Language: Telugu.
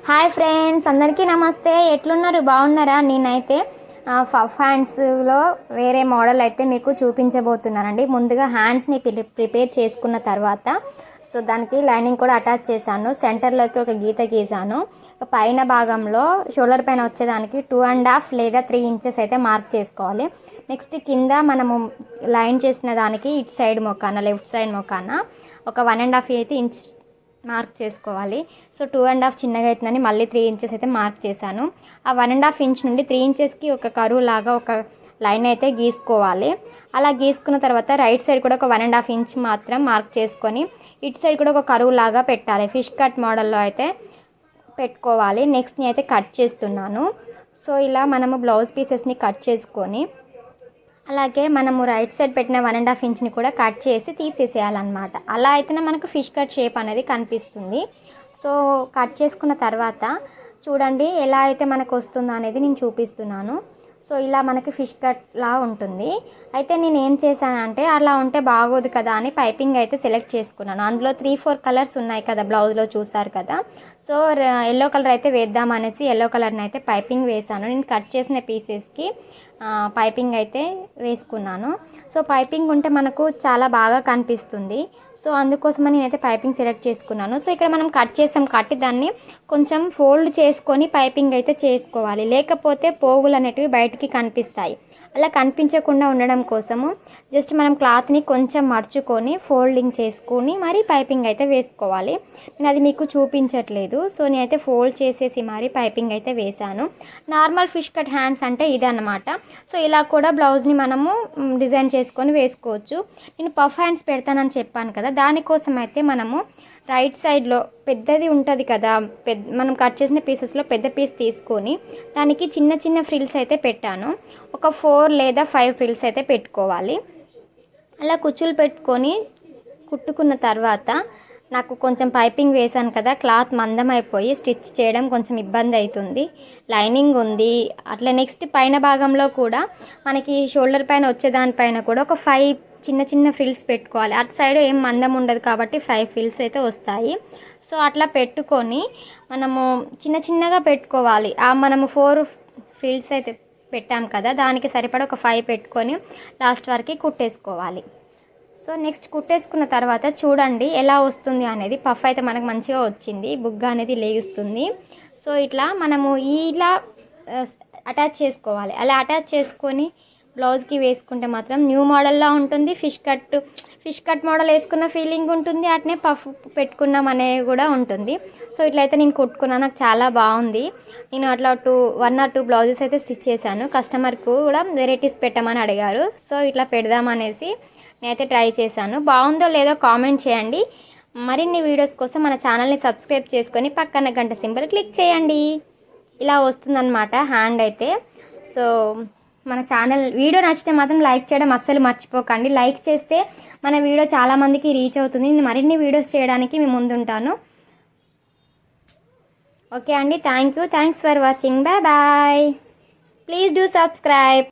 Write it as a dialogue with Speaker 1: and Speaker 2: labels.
Speaker 1: హాయ్ ఫ్రెండ్స్, అందరికీ నమస్తే. ఎట్లున్నారు? బాగున్నారా? నేనైతే పఫ్ హ్యాండ్స్లో వేరే మోడల్ అయితే మీకు చూపించబోతున్నానండి. ముందుగా హ్యాండ్స్ని ప్రిపేర్ చేసుకున్న తర్వాత దానికి లైనింగ్ కూడా అటాచ్ చేశాను. సెంటర్లోకి ఒక గీత గీసాను. పైన భాగంలో షోల్డర్ పైన వచ్చేదానికి 2.5 లేదా 3 ఇంచెస్ అయితే మార్క్ చేసుకోవాలి. నెక్స్ట్ కింద మనము లైన్ చేసిన దానికి ఇటు సైడ్ మొక్కాన, లెఫ్ట్ సైడ్ మొక్కాన ఒక 1.5 అయితే ఇంచ్ మార్క్ చేసుకోవాలి. 2.5 చిన్నగా అవుతుందని మళ్ళీ 3 ఇంచెస్ అయితే మార్క్ చేశాను. ఆ 1.5 ఇంచ్ నుండి 3 ఇంచెస్కి ఒక కరువు లాగా ఒక లైన్ అయితే గీసుకోవాలి. అలా గీసుకున్న తర్వాత రైట్ సైడ్ కూడా ఒక 1.5 ఇంచ్ మాత్రం మార్క్ చేసుకొని ఇటు సైడ్ కూడా ఒక కరువు లాగా పెట్టాలి. ఫిష్ కట్ మోడల్లో అయితే పెట్టుకోవాలి. నెక్స్ట్ అయితే కట్ చేస్తున్నాను. ఇలా మనము బ్లౌజ్ పీసెస్ని కట్ చేసుకొని అలాగే మనము రైట్ సైడ్ పెట్టిన 1.5 ఇంచ్ని కూడా కట్ చేసి తీసేసేయాలన్నమాట. అలా అయితేనే మనకు ఫిష్ కట్ షేప్ అనేది కనిపిస్తుంది. కట్ చేసుకున్న తర్వాత చూడండి ఎలా అయితే మనకు వస్తుందో అనేది నేను చూపిస్తున్నాను. ఇలా మనకి ఫిష్ కట్లా ఉంటుంది. అయితే నేను ఏం చేశానంటే అలా ఉంటే బాగోదు కదా అని పైపింగ్ అయితే సెలెక్ట్ చేసుకున్నాను. అందులో 3-4 కలర్స్ ఉన్నాయి కదా, బ్లౌజ్లో చూసారు కదా. ఎల్లో కలర్ అయితే వేద్దామనేసి ఎల్లో కలర్ని అయితే పైపింగ్ వేసాను. నేను కట్ చేసిన పీసెస్కి పైపింగ్ అయితే వేసుకున్నాను. పైపింగ్ ఉంటే మనకు చాలా బాగా కనిపిస్తుంది. అందుకోసమని నేనైతే పైపింగ్ సెలెక్ట్ చేసుకున్నాను. ఇక్కడ మనం కట్ చేసాం కట్టి దాన్ని కొంచెం ఫోల్డ్ చేసుకొని పైపింగ్ అయితే చేసుకోవాలి. లేకపోతే పోగులు అనేటివి బయటికి కనిపిస్తాయి. అలా కనిపించకుండా ఉండడం కోసము జస్ట్ మనం క్లాత్ని కొంచెం మర్చుకొని ఫోల్డింగ్ చేసుకొని మరి పైపింగ్ అయితే వేసుకోవాలి. నేను అది మీకు చూపించట్లేదు. నేనైతే ఫోల్డ్ చేసేసి మరి పైపింగ్ అయితే వేశాను. నార్మల్ ఫిష్ కట్ హ్యాండ్స్ అంటే ఇదన్నమాట. ఇలా కూడా బ్లౌజ్ని మనము డిజైన్ చేసుకొని వేసుకోవచ్చు. నేను పఫ్ హ్యాండ్స్ పెడతానని చెప్పాను కదా, దానికోసం అయితే మనము రైట్ సైడ్లో పెద్దది ఉంటుంది కదా, మనం కట్ చేసిన పీసెస్లో పెద్ద పీస్ తీసుకొని దానికి చిన్న చిన్న ఫ్రిల్స్ అయితే పెట్టాను. ఒక 4 లేదా 5 ఫ్రిల్స్ అయితే పెట్టుకోవాలి. అలా కుచ్చులు పెట్టుకొని కుట్టుకున్న తర్వాత నాకు కొంచెం పైపింగ్ వేసాను కదా, క్లాత్ మందం అయిపోయి స్టిచ్ చేయడం కొంచెం ఇబ్బంది అవుతుంది. లైనింగ్ ఉంది. అట్లా నెక్స్ట్ పైన భాగంలో కూడా మనకి షోల్డర్ పైన వచ్చేదానిపైన కూడా ఒక 5 చిన్న చిన్న ఫ్రిల్స్ పెట్టుకోవాలి. అటు సైడ్ ఏం మందం ఉండదు కాబట్టి 5 ఫ్రిల్స్ అయితే వస్తాయి. అట్లా పెట్టుకొని మనము చిన్న చిన్నగా పెట్టుకోవాలి. మనము 4 ఫ్రిల్స్ అయితే పెట్టాం కదా, దానికి సరిపడా ఒక 5 పెట్టుకొని లాస్ట్ వరకు కుట్టేసుకోవాలి. నెక్స్ట్ కుట్టేసుకున్న తర్వాత చూడండి ఎలా వస్తుంది అనేది. పఫ్ అయితే మనకు మంచిగా వచ్చింది. బుగ్గ అనేది లేగుస్తుంది. ఇట్లా మనము ఇలా అటాచ్ చేసుకోవాలి. అలా అటాచ్ చేసుకొని బ్లౌజ్కి వేసుకుంటే మాత్రం న్యూ మోడల్లా ఉంటుంది. ఫిష్ కట్ మోడల్ వేసుకున్న ఫీలింగ్ ఉంటుంది. అట్నే పఫ్ పెట్టుకున్నాం అనేవి కూడా ఉంటుంది. ఇట్లయితే నేను కుట్టుకున్నాను. నాకు చాలా బాగుంది. నేను అట్లా 1 or 2 బ్లౌజెస్ అయితే స్టిచ్ చేశాను. కస్టమర్కు కూడా వెరైటీస్ పెట్టమని అడిగారు. ఇట్లా పెడదామనేసి నేనైతే ట్రై చేశాను. బాగుందో లేదో కామెంట్ చేయండి. మరిన్ని వీడియోస్ కోసం మన ఛానల్ని సబ్స్క్రైబ్ చేసుకొని పక్కన గంట సింబల్ క్లిక్ చేయండి. ఇలా వస్తుందన్నమాట హ్యాండ్ అయితే. మన ఛానల్ వీడియో నచ్చితే మాత్రం లైక్ చేయడం అస్సలు మర్చిపోకండి. లైక్ చేస్తే మన వీడియో చాలామందికి రీచ్ అవుతుంది. నేను మరిన్ని వీడియోస్ చేయడానికి మీ ముందుంటాను. ఓకే అండి, thanks for watching. Bye. Please do subscribe.